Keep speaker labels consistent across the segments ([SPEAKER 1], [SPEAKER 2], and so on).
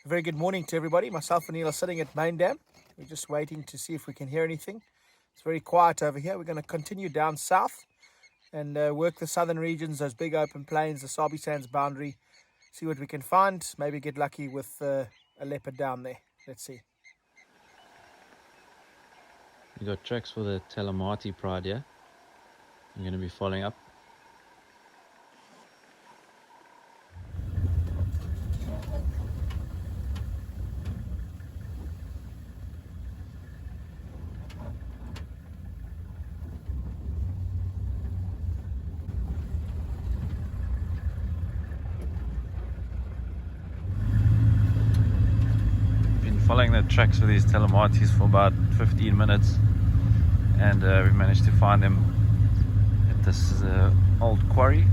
[SPEAKER 1] A very good morning to everybody. Myself and Neil are sitting at Hyena Den. We're just waiting to see if we can hear anything. It's very quiet over here. We're going to continue down south and work the southern regions, those big open plains, the Sabi Sands boundary, see what we can find. Maybe get lucky with a leopard down there. Let's see.
[SPEAKER 2] We got tracks for the Manyeleti pride here. I'm going to be following up. Been following the tracks for these Manyeletis for about 15 minutes, and we managed to find them at this old quarry.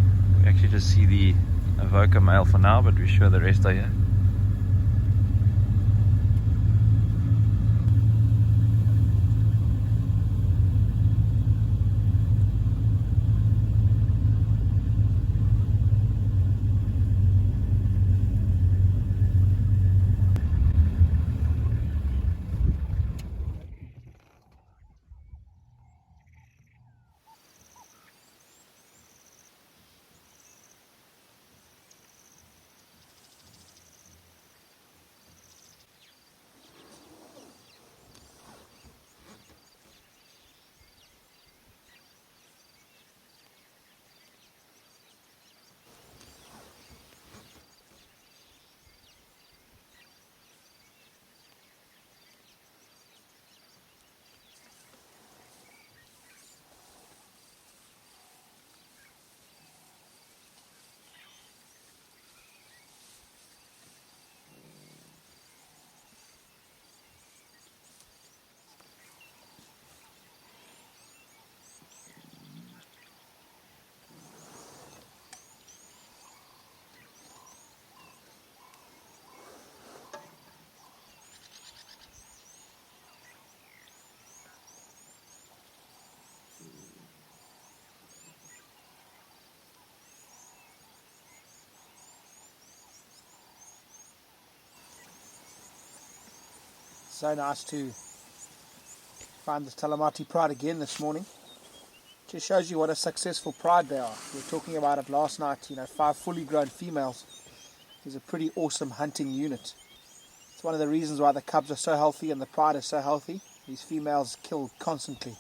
[SPEAKER 2] We actually just see the Avoca male for now, but we're sure the rest are here.
[SPEAKER 1] So nice to find the Manyeleti pride again this morning. Just shows you what a successful pride they are. We were talking about it last night. 5 fully grown females is a pretty awesome hunting unit. It's one of the reasons why the cubs are so healthy and the pride is so healthy. These females kill constantly.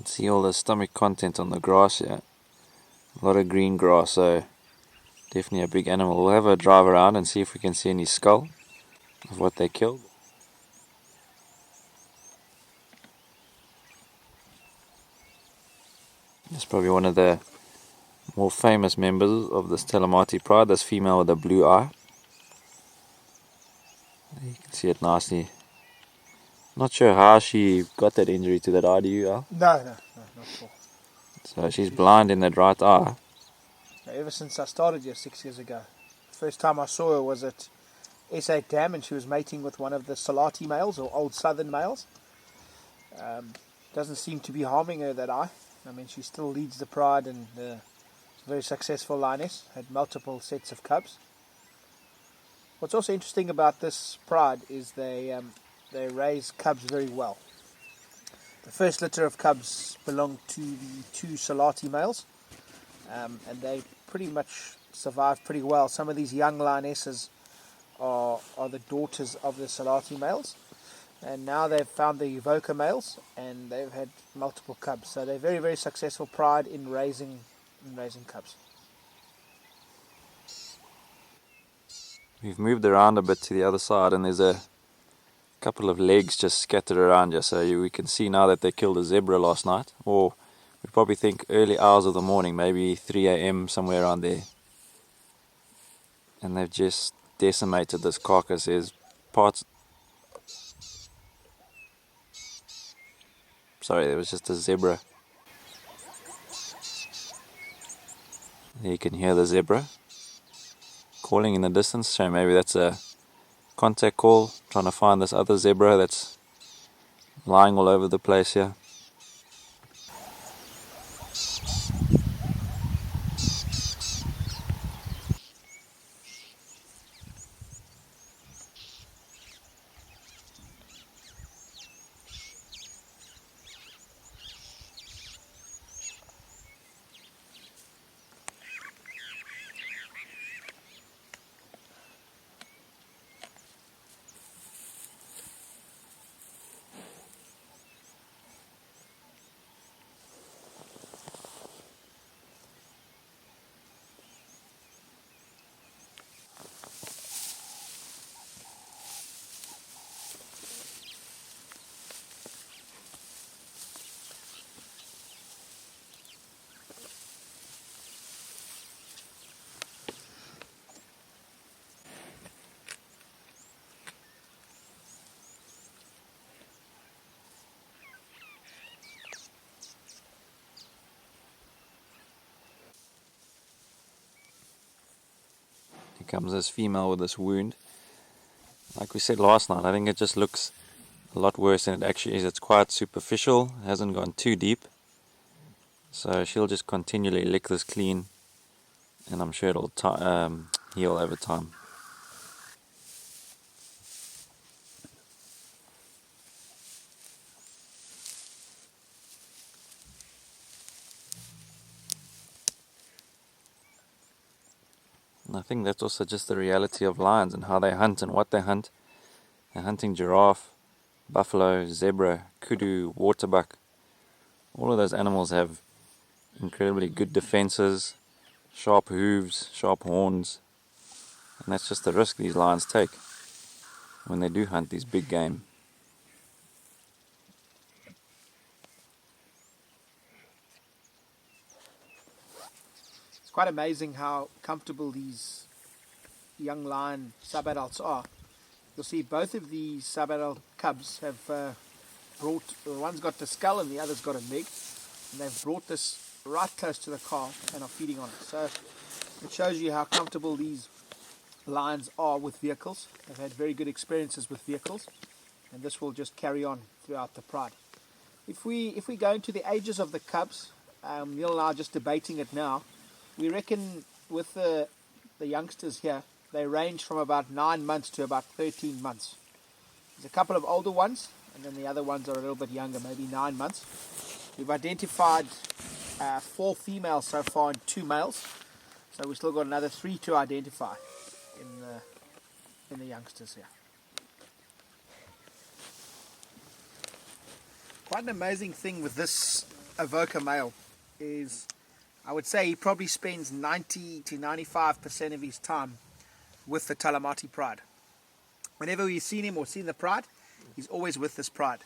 [SPEAKER 2] See all the stomach content on the grass here. A lot of green grass, so definitely a big animal. We'll have a drive around and see if we can see any skull of what they killed. It's probably one of the more famous members of this Manyeleti pride, this female with a blue eye. You can see it nicely. Not sure how she got that injury to that eye, do you, Al?
[SPEAKER 1] No, not sure.
[SPEAKER 2] So she's blind in that right eye.
[SPEAKER 1] Ever since I started here 6 years ago. First time I saw her was at SA Dam, and she was mating with one of the Salati males, or old southern males. Doesn't seem to be harming her, that eye. I mean, she still leads the pride, and she's a very successful lioness. Had multiple sets of cubs. What's also interesting about this pride is they raise cubs very well. The first litter of cubs belonged to the 2 Salati males, and they pretty much survived pretty well. Some of these young lionesses are the daughters of the Salati males, and now they've found the Avoca males, and they've had multiple cubs. So they're very, very successful pride in raising cubs.
[SPEAKER 2] We've moved around a bit to the other side, and there's a couple of legs just scattered around here. So we can see now that they killed a zebra last night, or we probably think early hours of the morning, maybe 3 a.m. somewhere around there. And they've just decimated this carcass. There's parts. Sorry, there was just a zebra. There you can hear the zebra calling in the distance. So maybe that's a contact call, trying to find this other zebra that's lying all over the place here. Here comes this female with this wound. Like we said last night, I think it just looks a lot worse than it actually is. It's quite superficial, hasn't gone too deep. So she'll just continually lick this clean, and I'm sure it'll heal over time. And I think that's also just the reality of lions and how they hunt and what they hunt. They're hunting giraffe, buffalo, zebra, kudu, waterbuck. All of those animals have incredibly good defenses, sharp hooves, sharp horns, and that's just the risk these lions take when they do hunt these big game.
[SPEAKER 1] It's quite amazing how comfortable these young lion subadults are. You'll see both of these subadult cubs have one's got the skull and the other's got a leg, and they've brought this right close to the calf and are feeding on it. So it shows you how comfortable these lions are with vehicles. They've had very good experiences with vehicles, and this will just carry on throughout the pride. If we go into the ages of the cubs, Neil and I are just debating it now. We reckon with the youngsters here, they range from about 9 months to about 13 months. There's a couple of older ones, and then the other ones are a little bit younger, maybe 9 months. We've identified 4 females so far and 2 males, so we've still got another 3 to identify in the youngsters here. Quite an amazing thing with this Avoca male is, I would say he probably spends 90 to 95% of his time with the Talamati pride. Whenever we've seen him or seen the pride, he's always with this pride.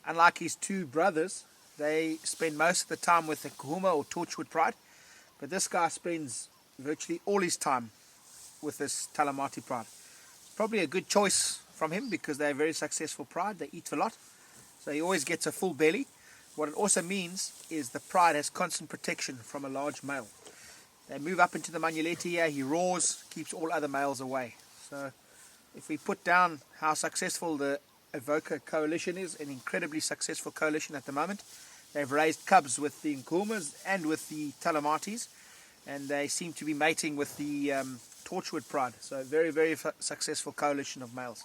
[SPEAKER 1] Unlike his 2 brothers, they spend most of the time with the Kahuma or Torchwood pride, but this guy spends virtually all his time with this Talamati pride. Probably a good choice from him because they're a very successful pride. They eat a lot, so he always gets a full belly. What it also means is the pride has constant protection from a large male. They move up into the Manyeleti here, he roars, keeps all other males away. So if we put down how successful the Avoca coalition is, an incredibly successful coalition at the moment. They've raised cubs with the Nkumas and with the Talamatis, and they seem to be mating with the Torchwood pride. So very, very successful coalition of males.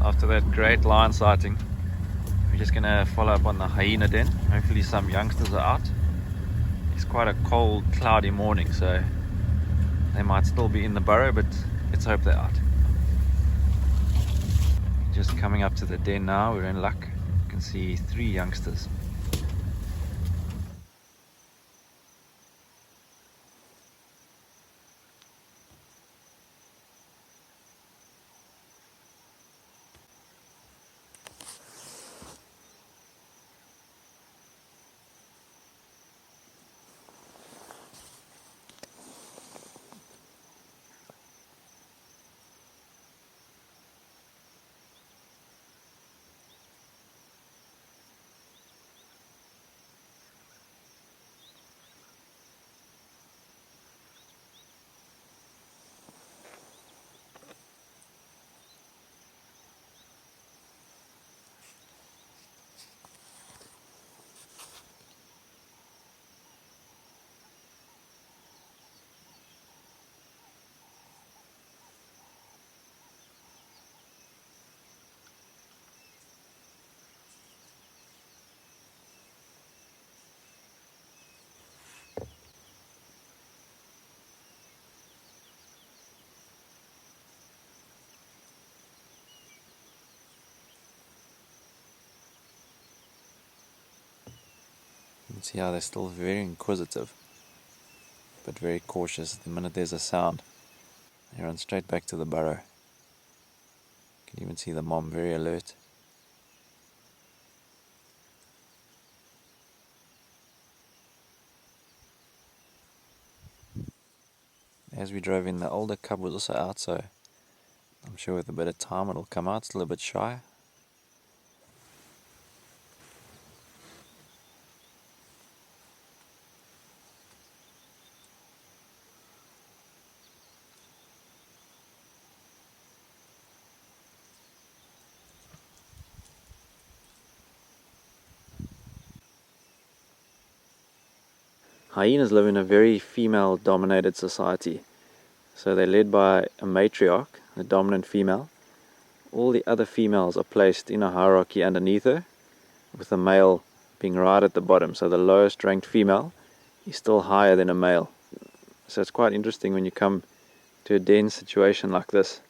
[SPEAKER 2] after that great lion sighting, we're just gonna follow up on the Hyena Den. Hopefully some youngsters are out. It's quite a cold, cloudy morning, so they might still be in the burrow, but let's hope they're out. Just coming up to the den now, we're in luck. You can see 3 youngsters. You can see how they're still very inquisitive, but very cautious. The minute there's a sound, they run straight back to the burrow. You can even see the mom very alert. As we drove in, the older cub was also out, so I'm sure with a bit of time it'll come out. It's a little bit shy. Hyenas live in a very female-dominated society. So they're led by a matriarch, the dominant female. All the other females are placed in a hierarchy underneath her, with the male being right at the bottom. So the lowest ranked female is still higher than a male. So it's quite interesting when you come to a den situation like this,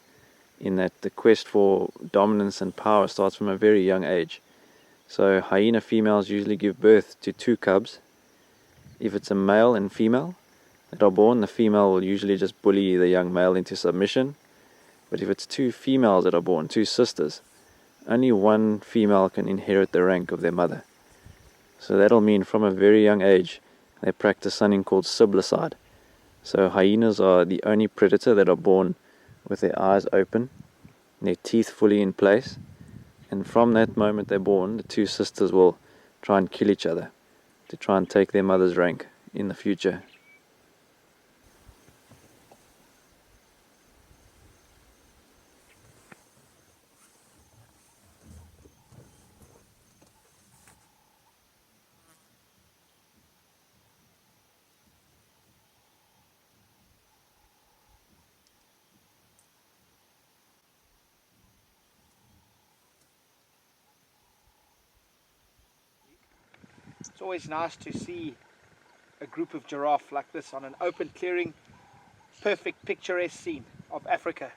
[SPEAKER 2] in that the quest for dominance and power starts from a very young age. So hyena females usually give birth to 2 cubs. If it's a male and female that are born, the female will usually just bully the young male into submission. But if it's 2 females that are born, 2 sisters, only one female can inherit the rank of their mother. So that'll mean from a very young age they practice something called siblicide. So hyenas are the only predator that are born with their eyes open, their teeth fully in place, and from that moment they're born, the 2 sisters will try and kill each other to try and take their mother's rank in the future.
[SPEAKER 1] It's always nice to see a group of giraffe like this on an open clearing, perfect picturesque scene of Africa.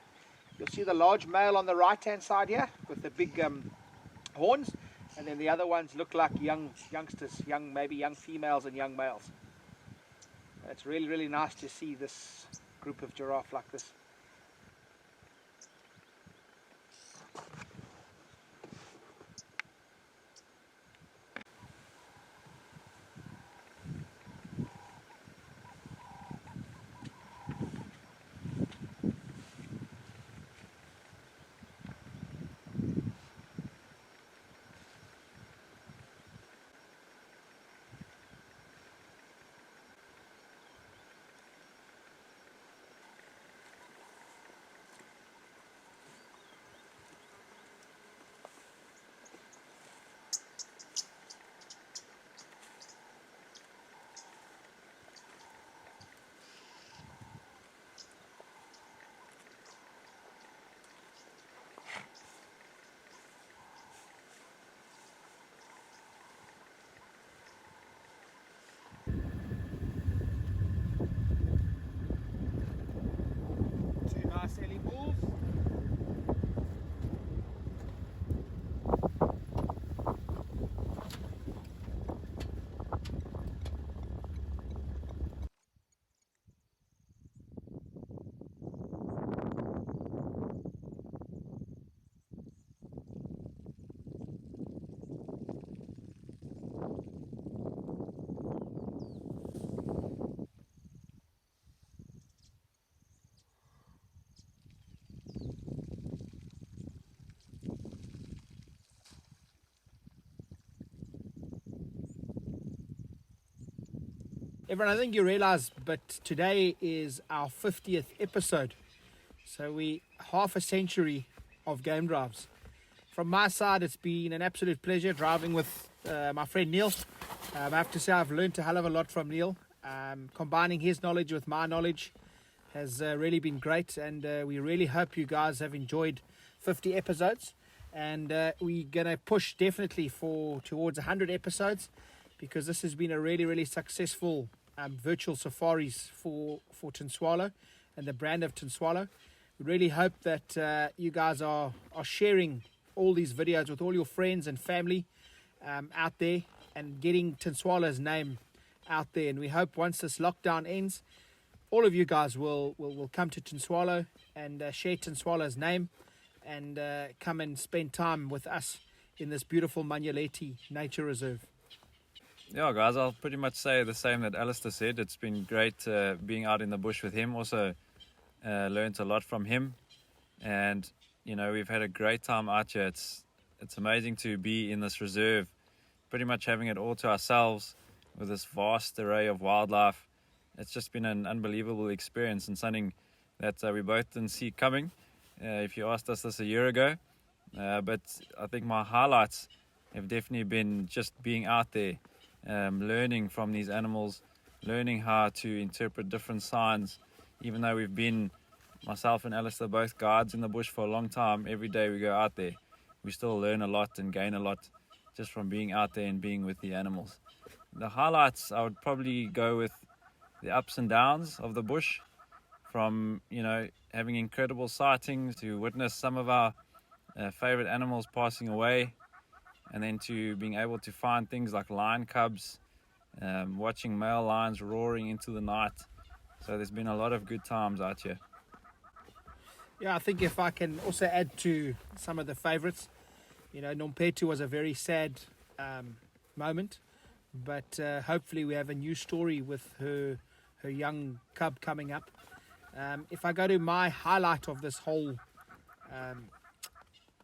[SPEAKER 1] You'll see the large male on the right hand side here with the big horns, and then the other ones look like youngsters, maybe young females and young males. It's really, really nice to see this group of giraffe like this. Everyone, I think you realize, but today is our 50th episode. So we half a century of game drives. From my side, it's been an absolute pleasure driving with my friend Neil. I have to say I've learned a hell of a lot from Neil. Combining his knowledge with my knowledge has really been great, and we really hope you guys have enjoyed 50 episodes. And we're going to push definitely towards 100 episodes, because this has been a really, really successful virtual safaris for Tinswalo and the brand of Tinswalo. We really hope that you guys are sharing all these videos with all your friends and family out there, and getting Tinswalo's name out there. And we hope once this lockdown ends, all of you guys will come to Tinswalo and share Tinswalo's name, and come and spend time with us in this beautiful Manyeleti nature reserve.
[SPEAKER 2] Yeah, guys, I'll pretty much say the same that Alistair said. It's been great being out in the bush with him. Also learned a lot from him, and we've had a great time out here. It's amazing to be in this reserve, pretty much having it all to ourselves with this vast array of wildlife. It's just been an unbelievable experience, and something that we both didn't see coming if you asked us this a year ago. But I think my highlights have definitely been just being out there, learning from these animals, learning how to interpret different signs. Even though we've been, myself and Alistair, both guides in the bush for a long time, every day we go out there, we still learn a lot and gain a lot just from being out there and being with the animals. The highlights, I would probably go with the ups and downs of the bush, from having incredible sightings to witness some of our favorite animals passing away, and then to being able to find things like lion cubs, watching male lions roaring into the night. So there's been a lot of good times out here.
[SPEAKER 1] Yeah, I think if I can also add to some of the favorites, Nompetu was a very sad moment, but hopefully we have a new story with her young cub coming up. If I go to my highlight of this whole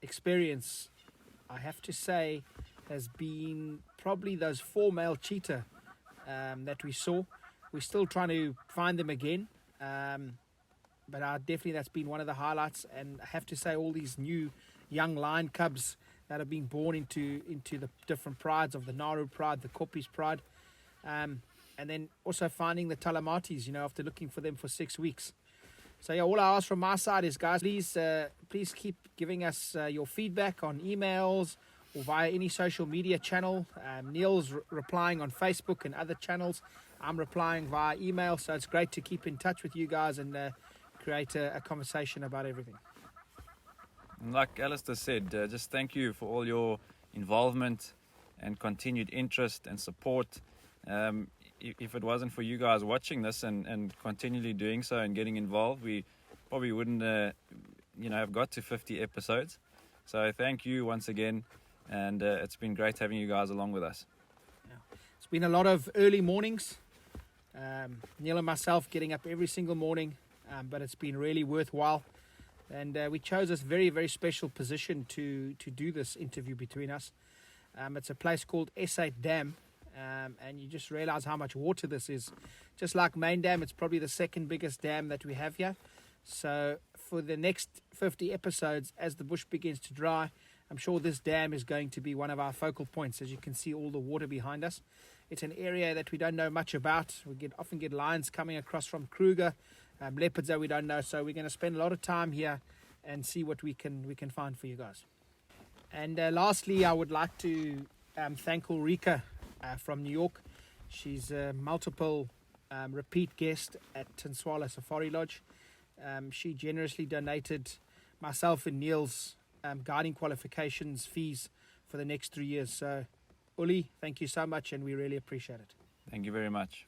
[SPEAKER 1] experience, I have to say has been probably those 4 male cheetah that we saw. We're still trying to find them again, but definitely that's been one of the highlights. And I have to say, all these new young lion cubs that have been born into the different prides of the Naru pride, the Kopis pride, and then also finding the Talamatis, after looking for them for 6 weeks. So yeah, all I ask from my side is, guys, please keep giving us your feedback on emails or via any social media channel. Neil's replying on Facebook and other channels. I'm replying via email. So it's great to keep in touch with you guys and create a conversation about everything.
[SPEAKER 2] And like Alistair said, just thank you for all your involvement and continued interest and support. If it wasn't for you guys watching this and continually doing so and getting involved, we probably wouldn't have got to 50 episodes. So thank you once again, and it's been great having you guys along with us.
[SPEAKER 1] Yeah. It's been a lot of early mornings, Neil and myself getting up every single morning, but it's been really worthwhile, and we chose this very, very special position to do this interview between us. It's a place called Hyena Den. And you just realize how much water this is. Just like Main Dam, it's probably the second biggest dam that we have here. So for the next 50 episodes, as the bush begins to dry, I'm sure this dam is going to be one of our focal points. As you can see, all the water behind us. It's an area that we don't know much about. We often get lions coming across from Kruger, leopards that we don't know. So we're going to spend a lot of time here and see what we can find for you guys. And lastly, I would like to thank Ulrika from New York. She's a multiple repeat guest at Tinswalo Safari Lodge. She generously donated myself and Neil's guiding qualifications fees for the next 3 years. So Uli, thank you so much, and we really appreciate it.
[SPEAKER 2] Thank you very much.